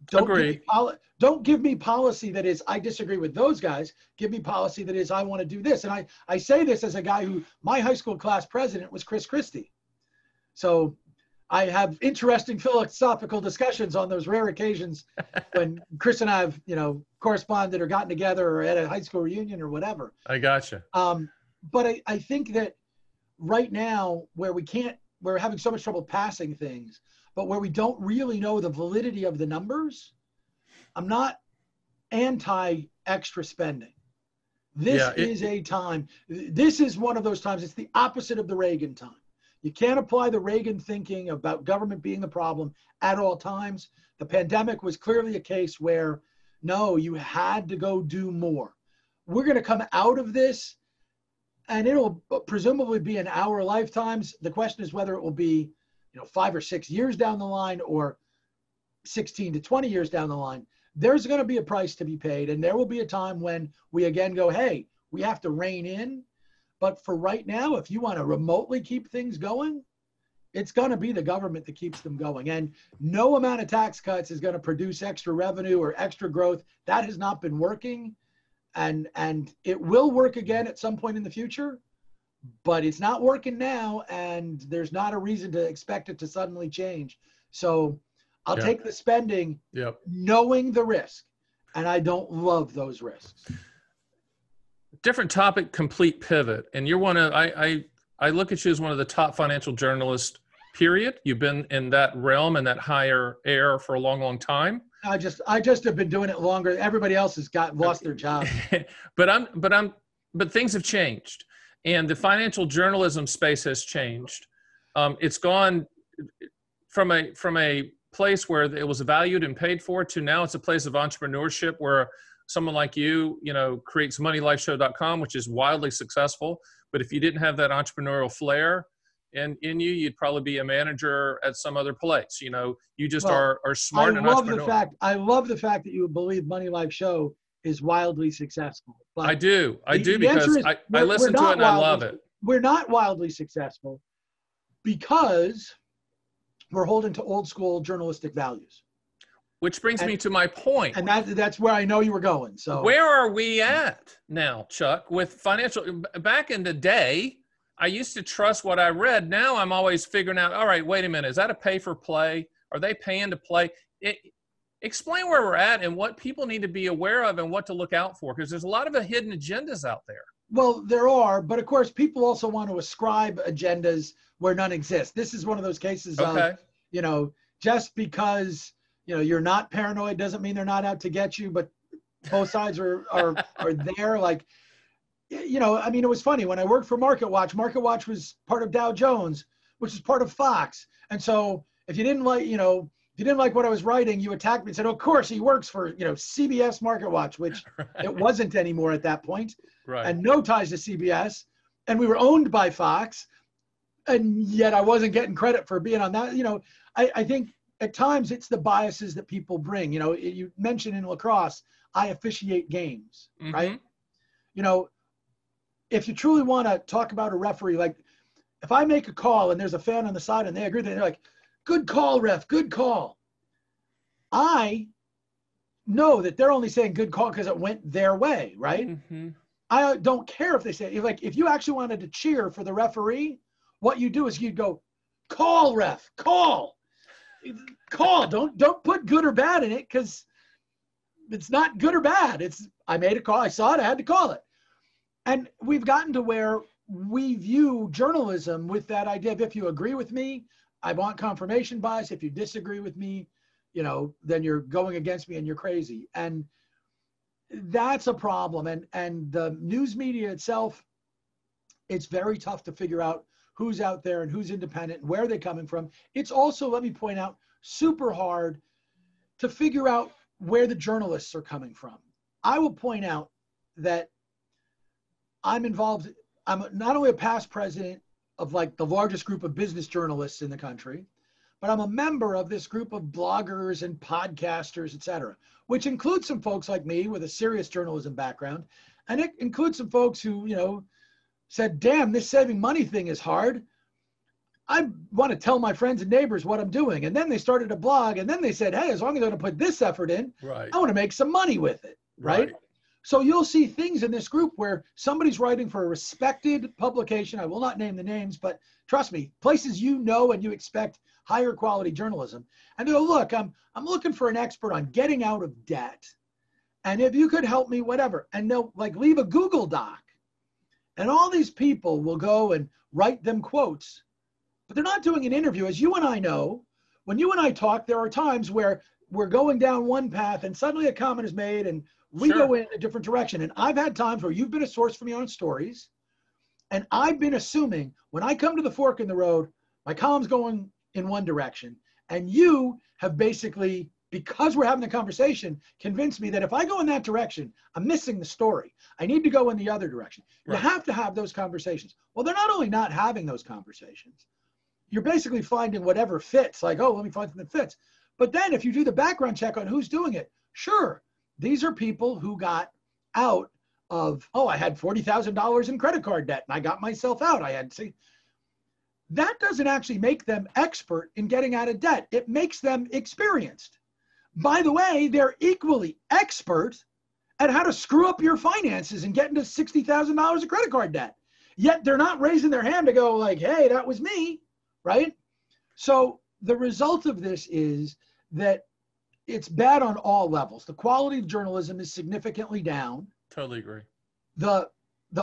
don't give me policy that is, I disagree with those guys. Give me policy that is, I want to do this. And I say this as a guy who, my high school class president was Chris Christie. So I have interesting philosophical discussions on those rare occasions when Chris and I have, corresponded or gotten together or at a high school reunion or whatever. I gotcha. But I think that right now where we're having so much trouble passing things, but where we don't really know the validity of the numbers, I'm not anti-extra spending. This is a time, this is one of those times, it's the opposite of the Reagan time. You can't apply the Reagan thinking about government being the problem at all times. The pandemic was clearly a case where, no, you had to go do more. We're going to come out of this, and it'll presumably be in our lifetimes. The question is whether it will be, 5 or 6 years down the line or 16 to 20 years down the line. There's going to be a price to be paid, and there will be a time when we again go, hey, we have to rein in. But for right now, if you want to remotely keep things going, it's going to be the government that keeps them going. And no amount of tax cuts is going to produce extra revenue or extra growth. That has not been working. And it will work again at some point in the future, but it's not working now. And there's not a reason to expect it to suddenly change. So I'll take the spending, knowing the risk. And I don't love those risks. Different topic, complete pivot. And you're one of, I look at you as one of the top financial journalists, period. You've been in that realm and that higher air for a long, long time. I just have been doing it longer. Everybody else has lost their job. But things have changed, and the financial journalism space has changed. It's gone from a place where it was valued and paid for to now it's a place of entrepreneurship where someone like you, creates moneylifeshow.com, which is wildly successful. But if you didn't have that entrepreneurial flair in you, you'd probably be a manager at some other place. You just are smart and entrepreneurial. I love the fact that you believe Money Life Show is wildly successful. But I do because I listen to it and I love it. We're not wildly successful because we're holding to old school journalistic values. Which brings me to my point. And that's where I know you were going. So where are we at now, Chuck, with financial? Back in the day, I used to trust what I read. Now I'm always figuring out, all right, wait a minute. Is that a pay for play? Are they paying to play? Explain where we're at and what people need to be aware of and what to look out for, because there's a lot of hidden agendas out there. Well, there are, but of course, people also want to ascribe agendas where none exist. This is one of those cases of, just because you're not paranoid doesn't mean they're not out to get you, but both sides are there. Like, it was funny when I worked for MarketWatch. MarketWatch was part of Dow Jones, which is part of Fox. And so if you didn't like what I was writing, you attacked me and said, of course he works for, CBS MarketWatch, which it wasn't anymore at that point. Right. And no ties to CBS. And we were owned by Fox. And yet I wasn't getting credit for being on that. I think at times it's the biases that people bring. You mentioned in lacrosse, I officiate games, right? If you truly want to talk about a referee, like if I make a call and there's a fan on the side and they agree, they're like, good call, ref, good call. I know that they're only saying good call because it went their way, right? Mm-hmm. I don't care if they say, like, if you actually wanted to cheer for the referee, what you do is you'd go, call ref, call. Don't put good or bad in it, because it's not good or bad. It's, I made a call, I saw it, I had to call it. And we've gotten to where we view journalism with that idea of, if you agree with me, I want confirmation bias. If you disagree with me, you know, then you're going against me and you're crazy. And that's a problem. And the news media itself, it's very tough to figure out who's out there and who's independent and where they're coming from. It's also, let me point out, super hard to figure out where the journalists are coming from. I will point out that I'm involved, I'm not only a past president of like the largest group of business journalists in the country, but I'm a member of this group of bloggers and podcasters, et cetera, which includes some folks like me with a serious journalism background. And it includes some folks who, you know, said, damn, this saving money thing is hard. I want to tell my friends and neighbors what I'm doing. And then they started a blog, and then they said, hey, as long as I don't put this effort in, Right. I want to make some money with it, right? So you'll see things in this group where somebody's writing for a respected publication. I will not name the names, but trust me, places you know and you expect higher quality journalism. And they'll, look, I'm looking for an expert on getting out of debt. And if you could help me, whatever. And they'll like leave a Google Doc. And all these people will go and write them quotes. But they're not doing an interview. As you and I know, when you and I talk, there are times where we're going down one path and suddenly a comment is made and we go in a different direction. And I've had times where you've been a source for me on stories, and I've been assuming when I come to the fork in the road, my column's going in one direction. And you have basically, because we're having the conversation, convinced me that if I go in that direction, I'm missing the story. I need to go in the other direction. Right. You have to have those conversations. Well, they're not only not having those conversations, you're basically finding whatever fits, like, oh, let me find something that fits. But then if you do the background check on who's doing it, sure, these are people who got out of, oh, I had $40,000 in credit card debt and I got myself out. I had to see. That doesn't actually make them expert in getting out of debt. It makes them experienced. By the way, they're equally expert at how to screw up your finances and get into $60,000 of credit card debt. Yet they're not raising their hand to go like, hey, that was me, right? So the result of this is that it's bad on all levels. The quality of journalism is significantly down. Totally agree. The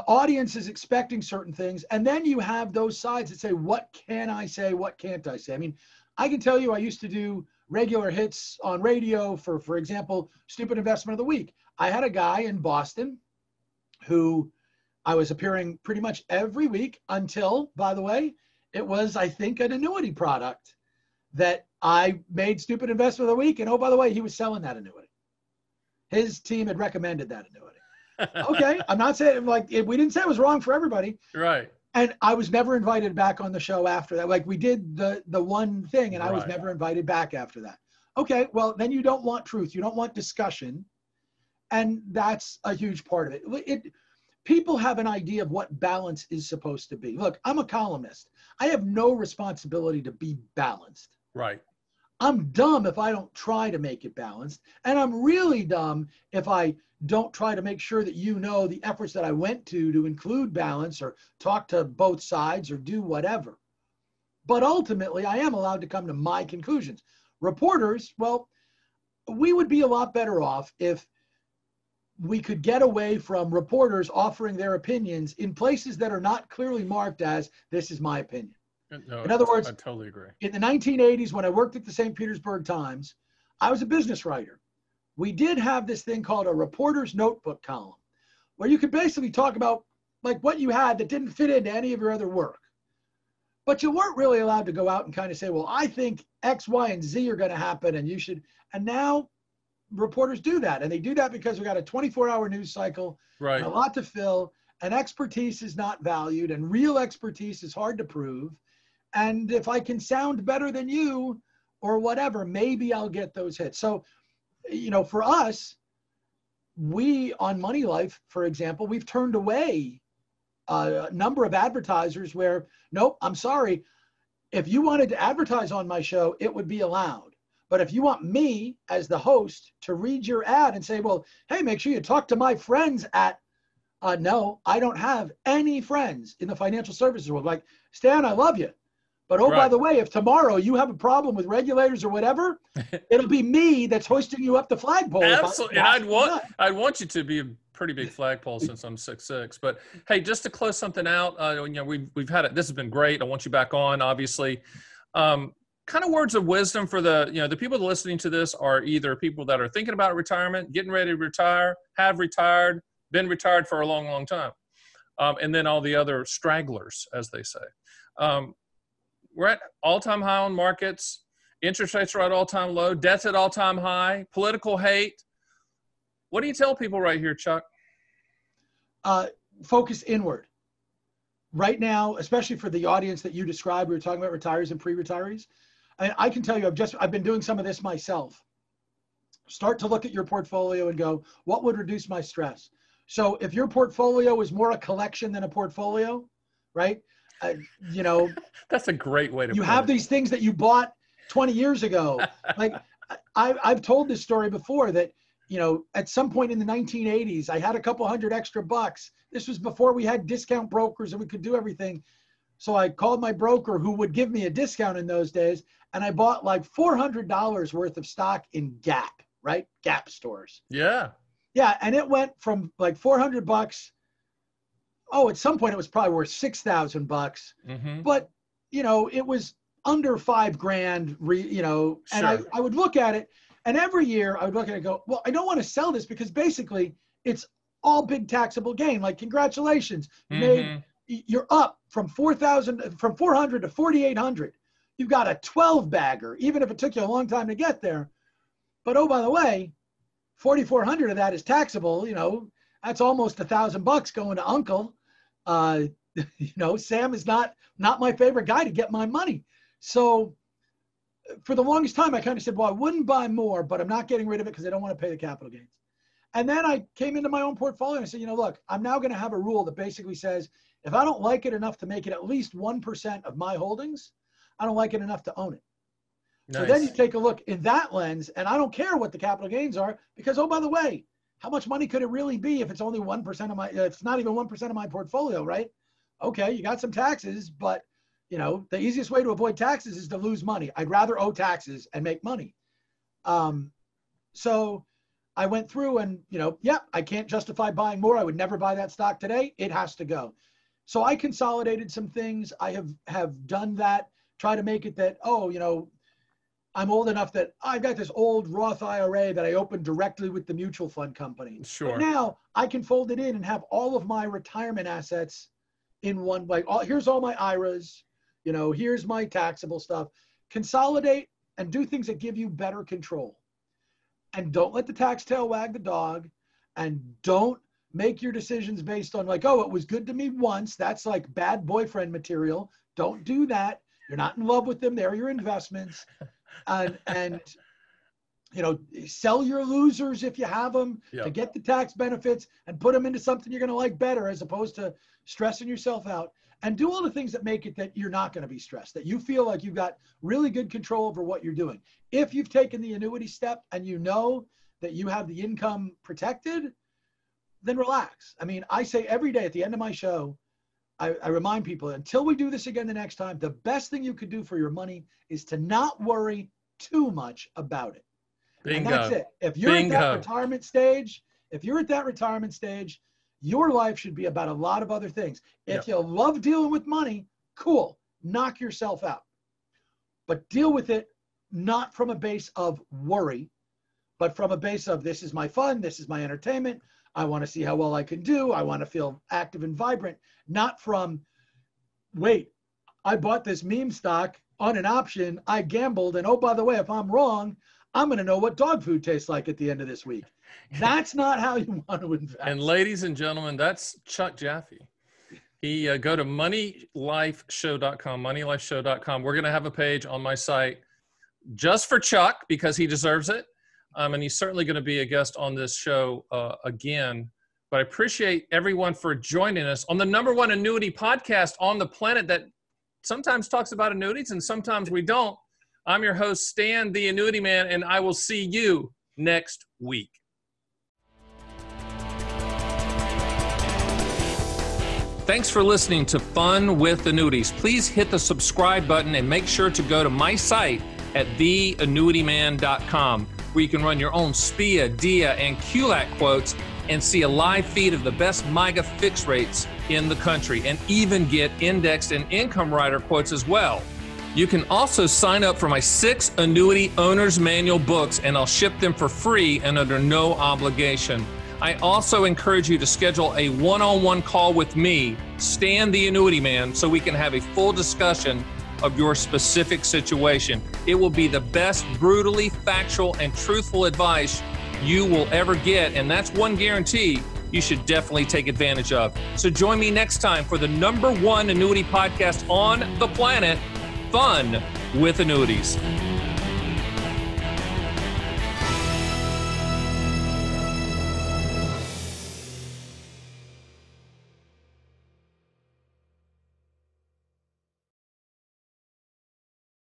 audience is expecting certain things. And then you have those sides that say, what can I say? What can't I say? I mean, I can tell you, I used to do regular hits on radio for example, Stupid Investment of the Week. I had a guy in Boston who I was appearing pretty much every week until, by the way, it was, I think, an annuity product that I made Stupid Investment of the Week. And oh, by the way, he was selling that annuity. His team had recommended that annuity. Okay, I'm not saying, like, we didn't say it was wrong for everybody. Right. And I was never invited back on the show after that. Like, we did the one thing, and I was never invited back after that. Okay, well, then you don't want truth. You don't want discussion. And that's a huge part of it. People have an idea of what balance is supposed to be. Look, I'm a columnist. I have no responsibility to be balanced. Right. I'm dumb if I don't try to make it balanced. And I'm really dumb if I don't try to make sure that you know the efforts that I went to include balance or talk to both sides or do whatever. But ultimately, I am allowed to come to my conclusions. Reporters, well, we would be a lot better off if we could get away from reporters offering their opinions in places that are not clearly marked as, this is my opinion. No, in other words, I totally agree. In the 1980s, when I worked at the St. Petersburg Times, I was a business writer. We did have this thing called a reporter's notebook column, where you could basically talk about like what you had that didn't fit into any of your other work. But you weren't really allowed to go out and kind of say, well, I think X, Y, and Z are going to happen, and you should. And now reporters do that. And they do that because we got a 24-hour news cycle, right, and a lot to fill, and expertise is not valued, and real expertise is hard to prove. And if I can sound better than you or whatever, maybe I'll get those hits. So, you know, for us, we on Money Life, for example, we've turned away a number of advertisers where, nope, I'm sorry. If you wanted to advertise on my show, it would be allowed. But if you want me as the host to read your ad and say, well, hey, make sure you talk to my friends at No, I don't have any friends in the financial services world. Like, Stan, I love you. But oh, by the way, if tomorrow you have a problem with regulators or whatever, it'll be me that's hoisting you up the flagpole. Absolutely. And I'd want you to be a pretty big flagpole since I'm 6'6". But hey, just to close something out, we've had it. This has been great. I want you back on, obviously. Kind of words of wisdom for the people listening to this are either people that are thinking about retirement, getting ready to retire, have retired, been retired for a long, long time. And then all the other stragglers, as they say. We're at all-time high on markets. Interest rates are at all-time low. Debt's at all-time high. Political hate. What do you tell people right here, Chuck? Focus inward. Right now, especially for the audience that you described, we were talking about retirees and pre-retirees. I can tell you, I've been doing some of this myself. Start to look at your portfolio and go, what would reduce my stress? So if your portfolio is more a collection than a portfolio, right? That's a great way to you have it. These things that you bought 20 years ago. Like I've told this story before that, at some point in the 1980s, I had a couple $100 extra bucks. This was before we had discount brokers and we could do everything. So I called my broker, who would give me a discount in those days, and I bought like $400 worth of stock in Gap, right? Gap stores. Yeah. Yeah, and it went from like $400. Oh, at some point it was probably worth $6,000. Mm-hmm. But it was under $5,000. And Sure. I would look at it, and every year I would look at it and go, well, I don't want to sell this because basically it's all big taxable gain. Like, congratulations, you're up from 400 to 4,800. You've got a 12 bagger, even if it took you a long time to get there. But oh, by the way, 4,400 of that is taxable. That's almost $1,000 going to uncle. Sam is not my favorite guy to get my money. So for the longest time, I kind of said, well, I wouldn't buy more, but I'm not getting rid of it because I don't want to pay the capital gains. And then I came into my own portfolio and I said, look, I'm now going to have a rule that basically says, if I don't like it enough to make it at least 1% of my holdings, I don't like it enough to own it. Nice. So then you take a look in that lens, and I don't care what the capital gains are because, oh, by the way, how much money could it really be if it's only 1% of it's not even 1% of my portfolio, right? Okay, you got some taxes, but the easiest way to avoid taxes is to lose money. I'd rather owe taxes and make money. So I went through and, I can't justify buying more. I would never buy that stock today. It has to go. So I consolidated some things. I have done that, try to make it that, I'm old enough that I've got this old Roth IRA that I opened directly with the mutual fund company. Sure. But now I can fold it in and have all of my retirement assets in one, here's all my IRAs, here's my taxable stuff. Consolidate and do things that give you better control. And don't let the tax tail wag the dog, and don't make your decisions based on it was good to me once. That's like bad boyfriend material. Don't do that. You're not in love with them. They're your investments. And sell your losers if you have them to get the tax benefits and put them into something you're going to like better, as opposed to stressing yourself out. And do all the things that make it that you're not going to be stressed, that you feel like you've got really good control over what you're doing. If you've taken the annuity step and you know that you have the income protected, then relax. I mean, I say every day at the end of my show, I remind people, until we do this again the next time, the best thing you could do for your money is to not worry too much about it. Bingo. And that's it. If you're at that retirement stage, your life should be about a lot of other things. If you love dealing with money, cool, knock yourself out. But deal with it not from a base of worry, but from a base of, this is my fun, this is my entertainment, I want to see how well I can do, I want to feel active and vibrant. Not from, wait, I bought this meme stock on an option, I gambled, and oh, by the way, if I'm wrong, I'm going to know what dog food tastes like at the end of this week. That's not how you want to invest. And ladies and gentlemen, that's Chuck Jaffe. Go to moneylifeshow.com, moneylifeshow.com. We're going to have a page on my site just for Chuck, because he deserves it. And he's certainly going to be a guest on this show again. But I appreciate everyone for joining us on the #1 annuity podcast on the planet that sometimes talks about annuities and sometimes we don't. I'm your host, Stan, the Annuity Man, and I will see you next week. Thanks for listening to Fun with Annuities. Please hit the subscribe button and make sure to go to my site at theannuityman.com, where you can run your own SPIA, DIA, and QLAC quotes and see a live feed of the best MYGA fixed rates in the country, and even get indexed and income rider quotes as well. You can also sign up for my 6 Annuity Owner's Manual books, and I'll ship them for free and under no obligation. I also encourage you to schedule a one-on-one call with me, Stan the Annuity Man, so we can have a full discussion of your specific situation. It will be the best brutally factual and truthful advice you will ever get, and that's one guarantee you should definitely take advantage of. So join me next time for the #1 annuity podcast on the planet, Fun with Annuities.